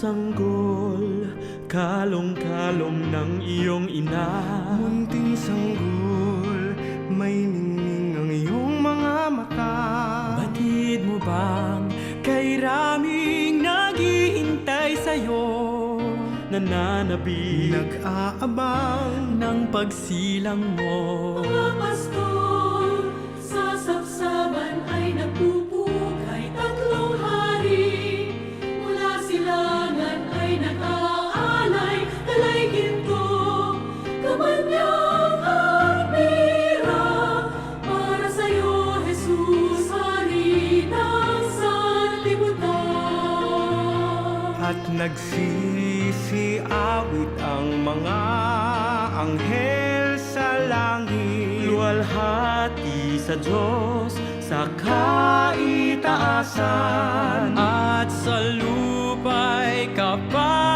sanggol, kalong-kalong ng iyong ina. Munting sanggol, may ningning ang iyong mga mata. Batid mo bang kay raming naghihintay sa'yo, nananabik Nag-aabang ng pagsilang mo? Mga pastol sa sabsaban ay nagpupugay, tatlong hari mula silangan ay nag-aalay, dalay ginto, kamanyang at mira, para sa'yo, Jesus, hari ng sanlibutan. at nagsisiawit ang mga anghel sa langit. Luwalhati sa Diyos sa kaitaasan, at sa lupa'y kapal